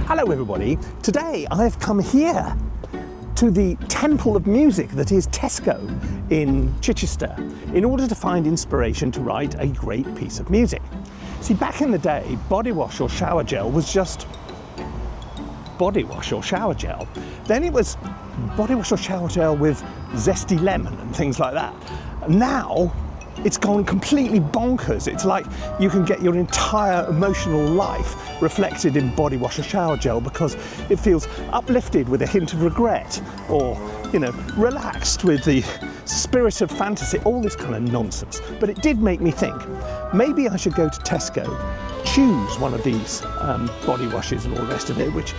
Hello everybody, today I've come here to the temple of music that is Tesco in Chichester in order to find inspiration to write a great piece of music. See, back in the day, body wash or shower gel was just body wash or shower gel. Then it was body wash or shower gel with zesty lemon and things like that. Now it's gone completely bonkers. It's like you can get your entire emotional life reflected in body wash or shower gel because it feels uplifted with a hint of regret, or, you know, relaxed with the spirit of fantasy, all this kind of nonsense. But it did make me think, maybe I should go to Tesco, choose one of these body washes and all the rest of it, which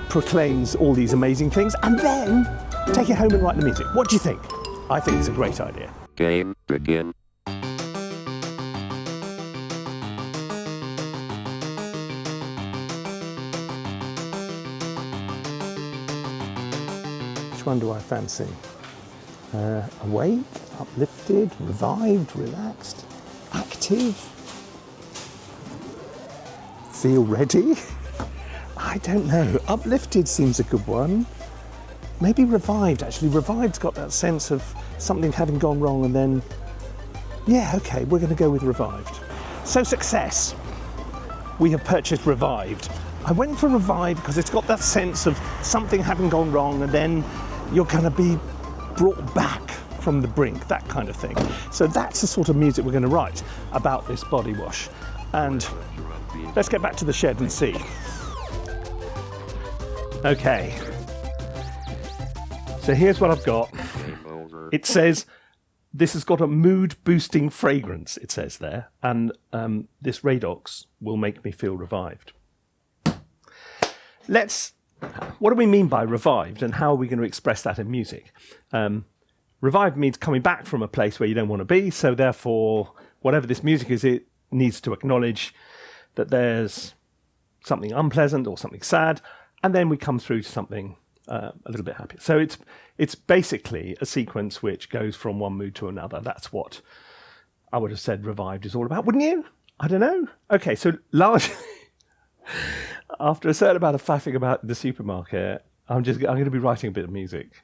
proclaims all these amazing things, and then take it home and write the music. What do you think? I think it's a great idea. Game begin. Which one do I fancy? Awake, uplifted, revived, relaxed, active, feel ready? I don't know. Uplifted seems a good one. Maybe revived, actually. Revived's got that sense of something having gone wrong and then, yeah, okay, we're going to go with revived. So success. We have purchased revived. I went for revived because it's got that sense of something having gone wrong and then you're going to be brought back from the brink, that kind of thing. So that's the sort of music we're going to write about this body wash. And let's get back to the shed and see. Okay. So here's what I've got. It says, this has got a mood-boosting fragrance, it says there, and this Radox will make me feel revived. What do we mean by revived, and how are we going to express that in music? Revived means coming back from a place where you don't want to be, so therefore, whatever this music is, it needs to acknowledge that there's something unpleasant or something sad, and then we come through to something a little bit happier. So it's basically a sequence which goes from one mood to another. That's what I would have said revived is all about, wouldn't you? I don't know. Okay, so largely, after a certain amount of faffing about the supermarket, I'm going to be writing a bit of music.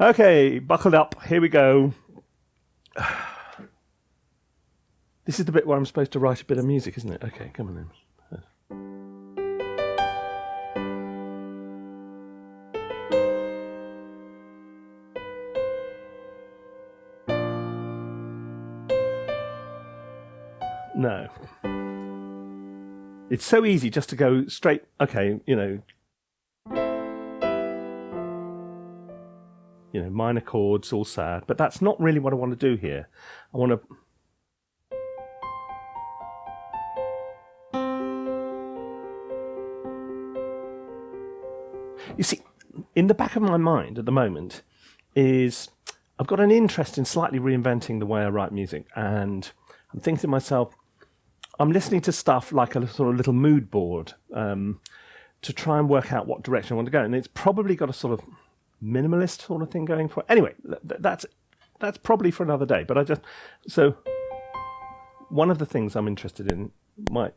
Okay, buckled up. Here we go. This is the bit where I'm supposed to write a bit of music, isn't it? Okay, come on then. No. It's so easy just to go straight, okay, you know, minor chords, all sad, but that's not really what I want to do here. I want to... You see, in the back of my mind at the moment is I've got an interest in slightly reinventing the way I write music, and I'm thinking to myself, I'm listening to stuff like a sort of little mood board to try and work out what direction I want to go. And it's probably got a sort of minimalist sort of thing going for it. Anyway, that's probably for another day. But so one of the things I'm interested in might...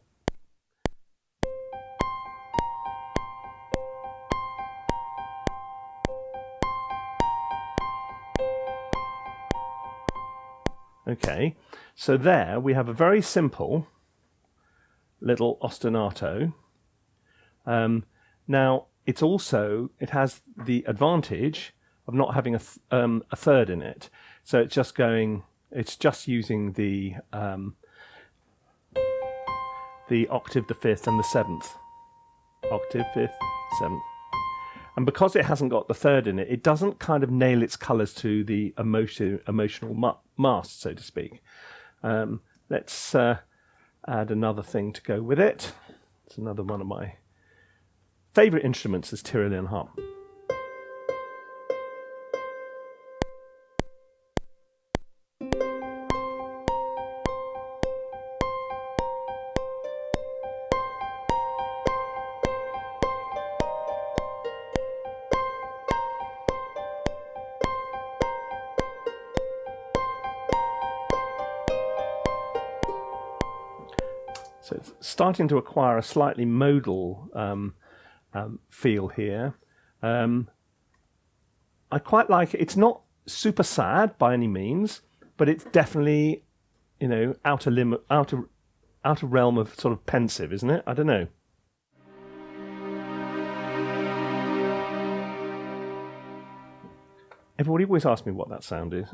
Okay, so there we have a very simple little ostinato. Now, it has the advantage of not having a third in it. So it's just using the octave, the fifth, and the seventh. Octave, fifth, seventh. And because it hasn't got the third in it, it doesn't kind of nail its colours to the emotional mast, so to speak. Let's add another thing to go with it. It's another one of my favourite instruments, is Tyrolean harp. So it's starting to acquire a slightly modal feel here. I quite like it. It's not super sad by any means, but it's definitely, you know, outer realm of sort of pensive, isn't it? I don't know. Everybody always asks me what that sound is.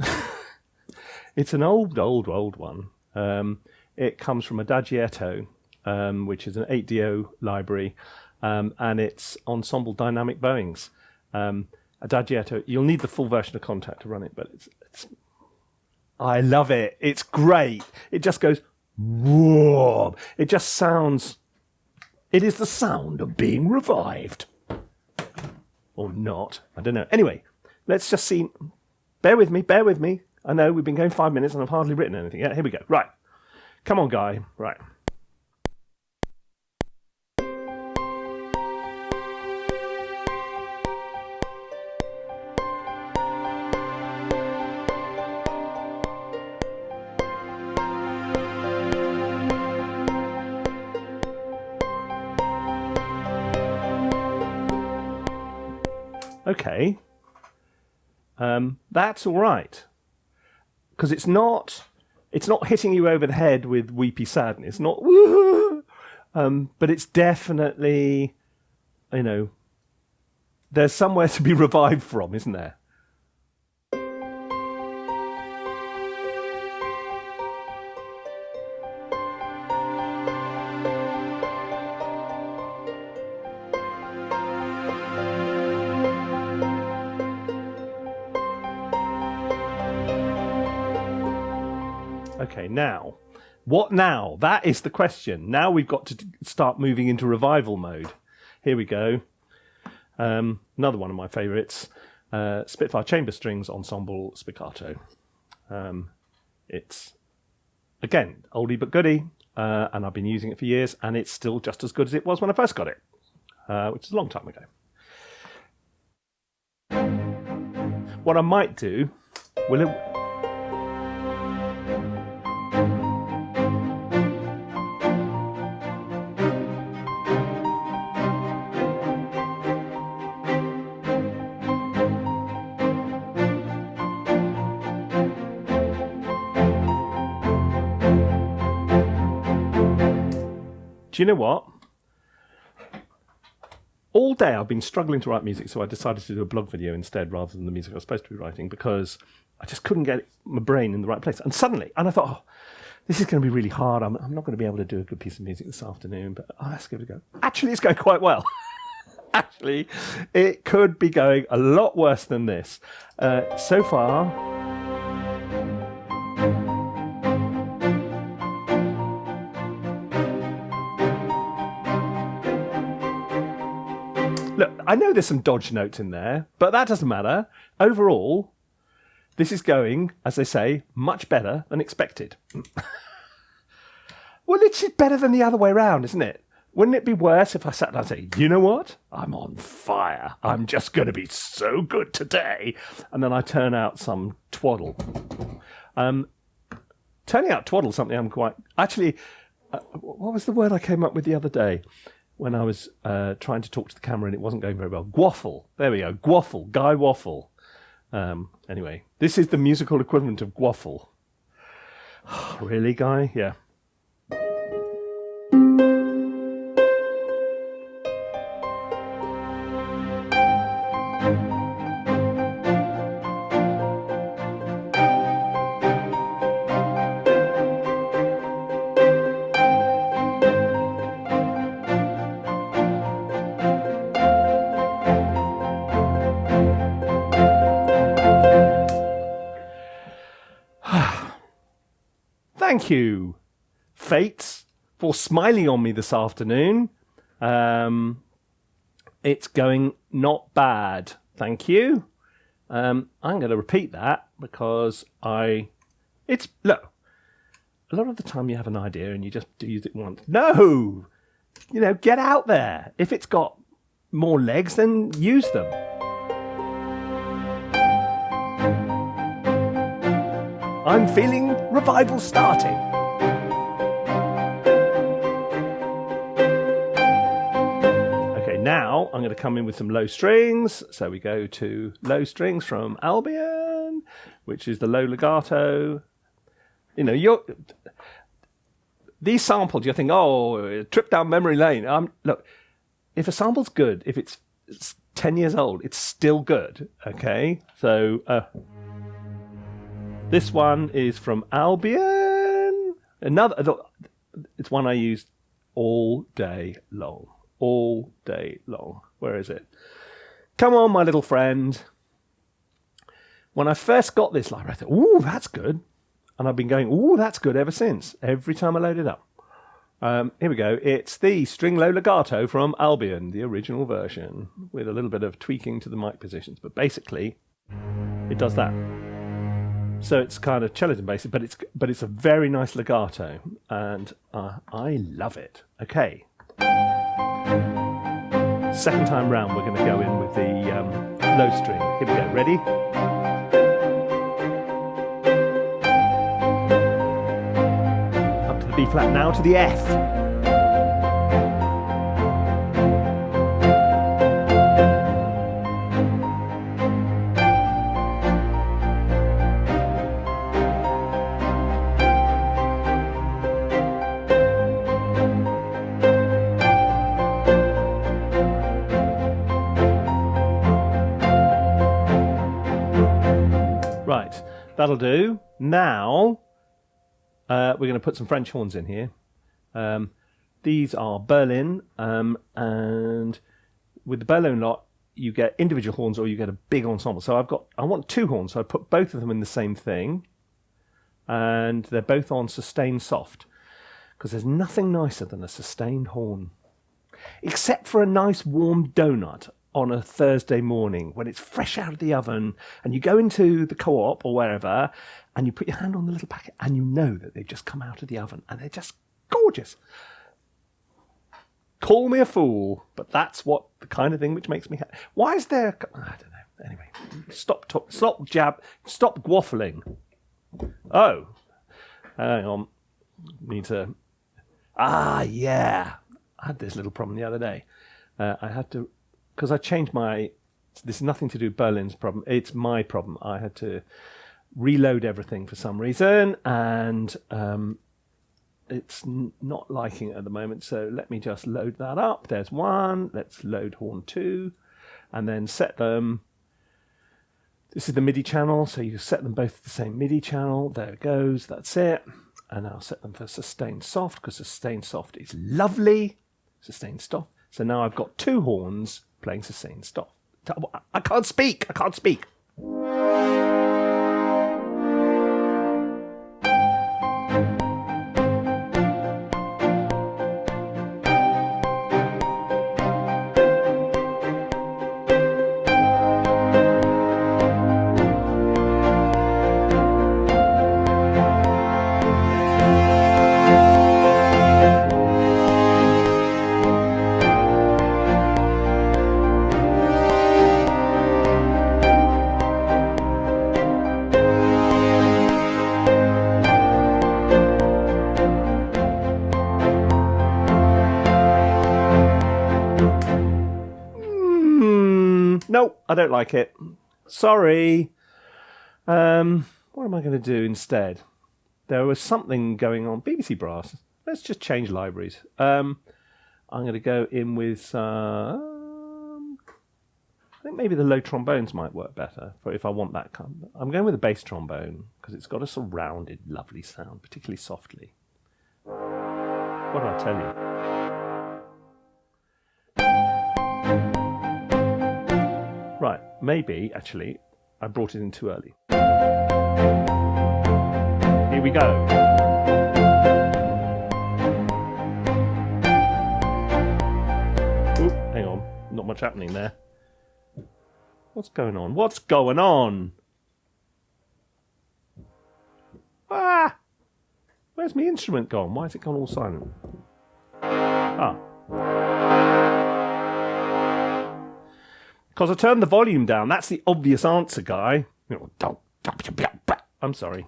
It's an old one. It comes from Adagietto, which is an 8DO library, and it's ensemble dynamic bowings. Adagietto, you'll need the full version of Contact to run it, but it's I love it. It's great. It just goes, whoa. It just sounds, it is the sound of being revived. Or not, I don't know. Anyway, let's just see. Bear with me. I know we've been going 5 minutes and I've hardly written anything yet. Here we go. Right. Come on, Guy. Right. Okay. That's all right. Because it's not hitting you over the head with weepy sadness, not woo, but it's definitely, you know, there's somewhere to be revived from, isn't there? Okay, now, what now? That is the question. Now we've got to start moving into revival mode. Here we go. Another one of my favourites, Spitfire Chamber Strings Ensemble Spiccato. It's, again, oldie but goodie, and I've been using it for years, and it's still just as good as it was when I first got it, which is a long time ago. What I might do, do you know what? All day I've been struggling to write music, so I decided to do a blog video instead rather than the music I was supposed to be writing, because I just couldn't get my brain in the right place. And I thought, oh, this is going to be really hard. I'm not going to be able to do a good piece of music this afternoon, but let's give it a go. Actually, it's going quite well. Actually, it could be going a lot worse than this. So far... Look, I know there's some dodge notes in there, but that doesn't matter. Overall, this is going, as they say, much better than expected. Well, it's better than the other way around, isn't it? Wouldn't it be worse if I sat down and say, you know what? I'm on fire. I'm just going to be so good today. And then I turn out some twaddle. Turning out twaddle, something I'm quite... Actually, what was the word I came up with the other day? When I was trying to talk to the camera and it wasn't going very well. Gwaffle. There we go. Gwaffle. Guy Waffle. Anyway, this is the musical equivalent of gwaffle. Really, Guy? Yeah. Thank you, Fates, for smiling on me this afternoon. It's going not bad. Thank you. I'm going to repeat that because look, a lot of the time you have an idea and you just use it once. No! You know, get out there. If it's got more legs, then use them. I'm feeling revival starting. Now I'm going to come in with some low strings. So we go to low strings from Albion, which is the low legato. You know, these samples, you think, oh, trip down memory lane. Look, if a sample's good, if it's 10 years old, it's still good. Okay, so this one is from Albion. It's one I used all day long. All day long. Where is it? Come on, my little friend. When I first got this library, I thought, ooh, that's good. And I've been going, ooh, that's good ever since. Every time I load it up. Here we go. It's the string low legato from Albion, the original version, with a little bit of tweaking to the mic positions. But basically, it does that. So it's kind of cello and basic, but it's a very nice legato, and I love it. Okay. Second time round, we're going to go in with the low string. Here we go. Ready? Up to the B flat, now to the F. Right, that'll do. Now, we're going to put some French horns in here. These are Berlin, and with the Berlin lot, you get individual horns or you get a big ensemble. So I want two horns, so I put both of them in the same thing, and they're both on sustained soft, because there's nothing nicer than a sustained horn, except for a nice warm donut on a Thursday morning when it's fresh out of the oven and you go into the co-op or wherever and you put your hand on the little packet and you know that they've just come out of the oven and they're just gorgeous. Call me a fool, but that's what the kind of thing which makes me happy. Why is there... I don't know. Anyway, stop waffling. Oh, hang on. Need to... yeah. I had this little problem the other day. I had to... Because I changed my... This is nothing to do with Berlin's problem. It's my problem. I had to reload everything for some reason, and it's not liking it at the moment. So let me just load that up. There's one. Let's load horn 2, and then set them. This is the MIDI channel, so you set them both to the same MIDI channel. There it goes. That's it. And I'll set them for sustained soft, because sustained soft is lovely. Sustained soft. So now I've got two horns playing sustained soft. I can't speak. Nope, I don't like it. Sorry. What am I going to do instead? There was something going on. BBC Brass. Let's just change libraries. I'm going to go in with... I think maybe the low trombones might work better for if I want that kind. I'm going with the bass trombone because it's got a surrounded, lovely sound, particularly softly. What did I tell you? Right, maybe, actually, I brought it in too early. Here we go. Oop, hang on, not much happening there. What's going on? What's going on? Ah! Where's my instrument gone? Why has it gone all silent? Ah. Because I turned the volume down. That's the obvious answer, Guy. I'm sorry.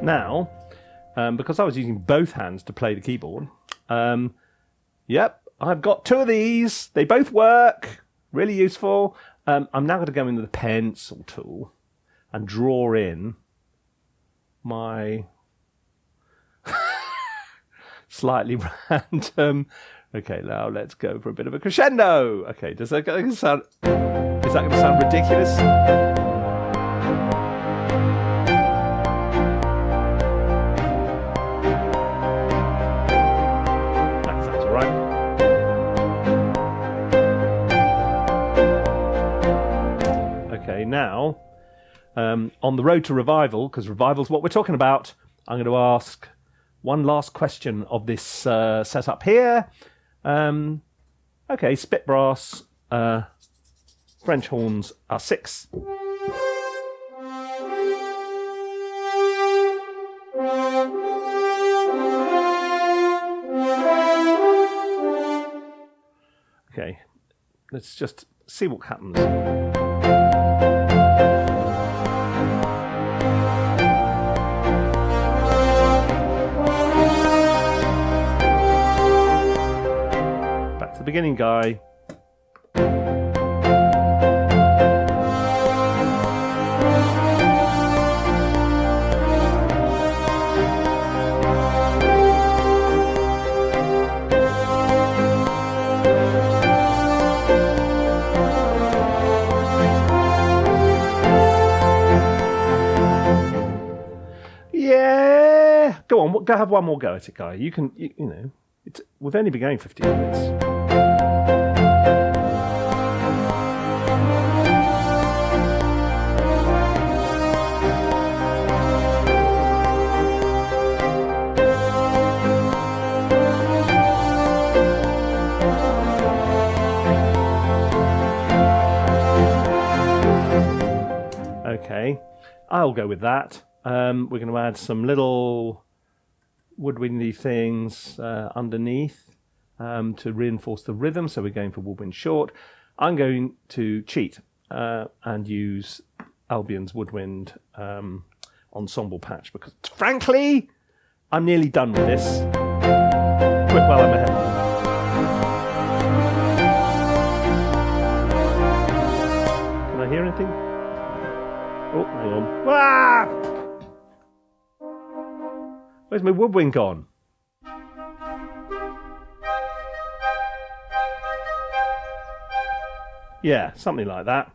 Now, because I was using both hands to play the keyboard, yep, I've got two of these. They both work. Really useful. I'm now going to go into the pencil tool and draw in my slightly random. Okay, now let's go for a bit of a crescendo. Okay, does that sound? Is that going to sound ridiculous? That sounds all right. Okay, now on the road to revival, because revival's what we're talking about, I'm going to ask one last question of this setup here. Okay, spit brass, French horns are 6. Okay, let's just see what happens. Beginning, Guy. Yeah, go on. Go have one more go at it, Guy. You can, you know, we've only been going 15 minutes. Okay, I'll go with that. We're going to add some little woodwindy things underneath to reinforce the rhythm. So we're going for woodwind short. I'm going to cheat and use Albion's woodwind ensemble patch because, frankly, I'm nearly done with this. Quick while I'm ahead. Can I hear anything? Oh, hang on. Ah! Where's my woodwind gone? Yeah, something like that.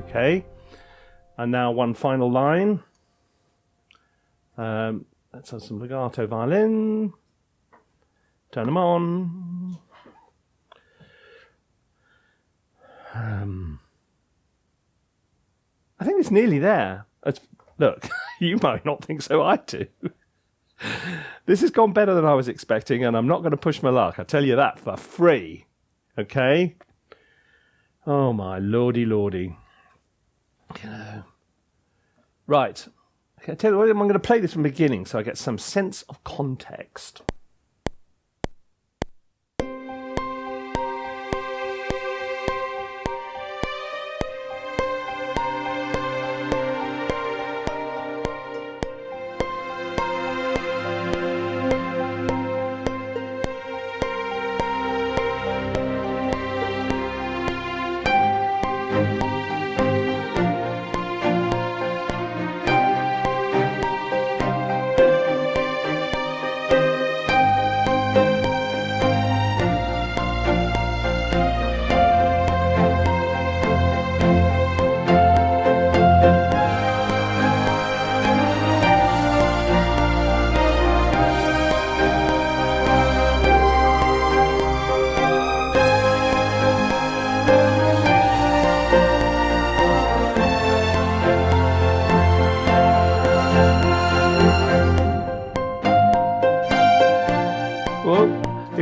Okay, and now one final line. Let's have some legato violin. Turn them on. I think it's nearly there. Look, you might not think so, I do. This has gone better than I was expecting, and I'm not going to push my luck. I tell you that for free. Okay? Oh my lordy lordy. You know. Right. Okay, I tell you what, I'm going to play this from the beginning so I get some sense of context.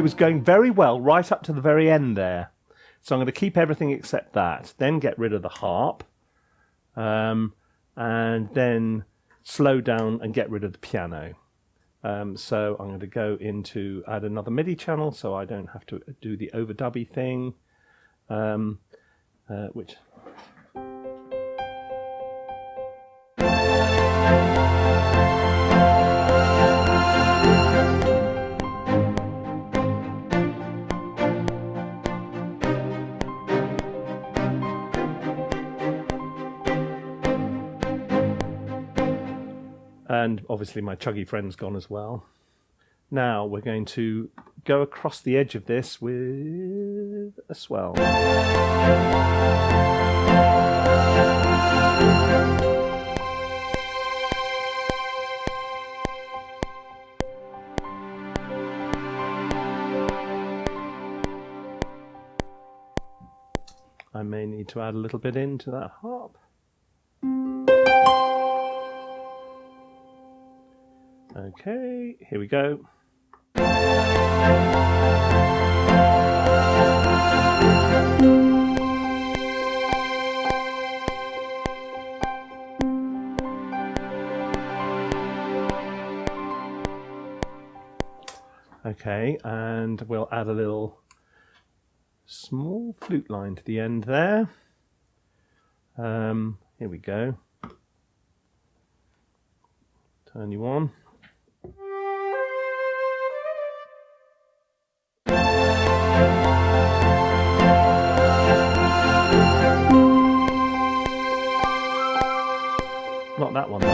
was going very well right up to the very end there. So I'm going to keep everything except that, then get rid of the harp, and then slow down and get rid of the piano. So I'm going to go into add another MIDI channel so I don't have to do the overdubby thing, which... And obviously my chuggy friend's gone as well. Now we're going to go across the edge of this with a swell. I may need to add a little bit into that harp. Okay, here we go. Okay, and we'll add a little small flute line to the end there. Here we go. Turn you on. Not that one though.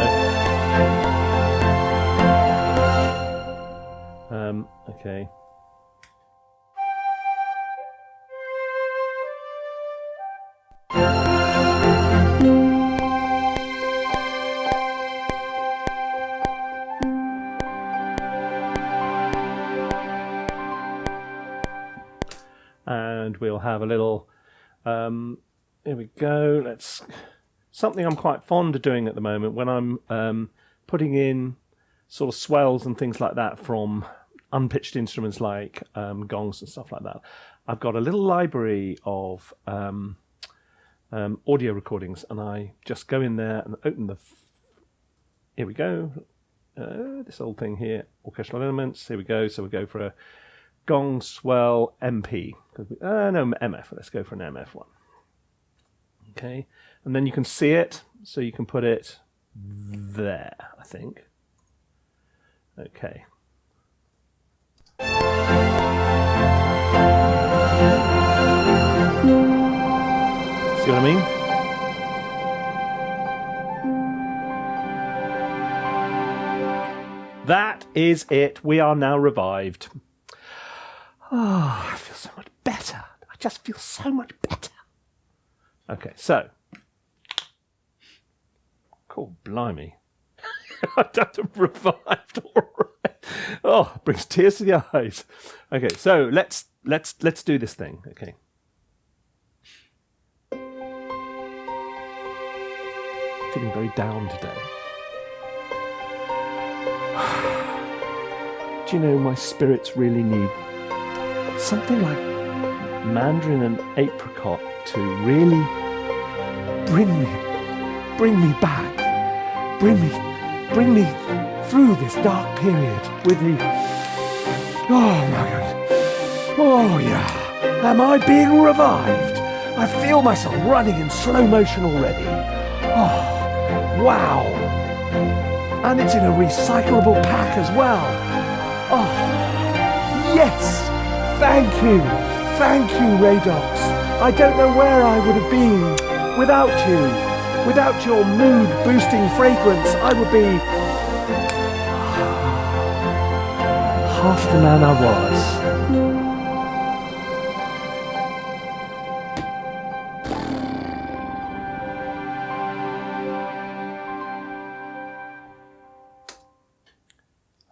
Okay. And we'll have a little, here we go, let's, something I'm quite fond of doing at the moment when I'm putting in sort of swells and things like that from unpitched instruments like gongs and stuff like that. I've got a little library of audio recordings, and I just go in there and open the, here we go, this old thing here, orchestral elements, here we go, so we go for a gong, swell, MP, no, MF, let's go for an MF one. Okay, and then you can see it, so you can put it there, I think. Okay. See what I mean? That is it. We are now revived. Oh, I feel so much better. I just feel so much better. Okay, so. Cool, blimey. I've done revived alright. Oh, it brings tears to the eyes. Okay, so let's do this thing. Okay. Feeling very down today. Do you know, my spirits really need something like mandarin and apricot to really bring me back, bring me through this dark period with the, oh my God, oh yeah, am I being revived? I feel myself running in slow motion already. Oh, wow, and it's in a recyclable pack as well. Oh, yes, thank you, Radox. I don't know where I would have been without you. Without your mood-boosting fragrance, I would be half the man I was.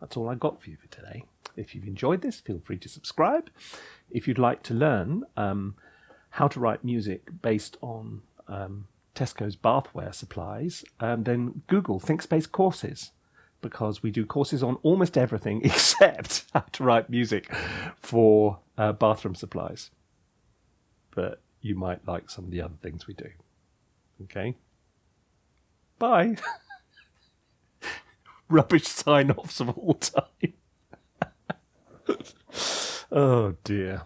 That's all I got for you for today. If you've enjoyed this, feel free to subscribe. If you'd like to learn how to write music based on Tesco's bathware supplies, then Google ThinkSpace courses. because we do courses on almost everything except how to write music for bathroom supplies. But you might like some of the other things we do. Okay? Bye. Rubbish sign-offs of all time. Oh dear.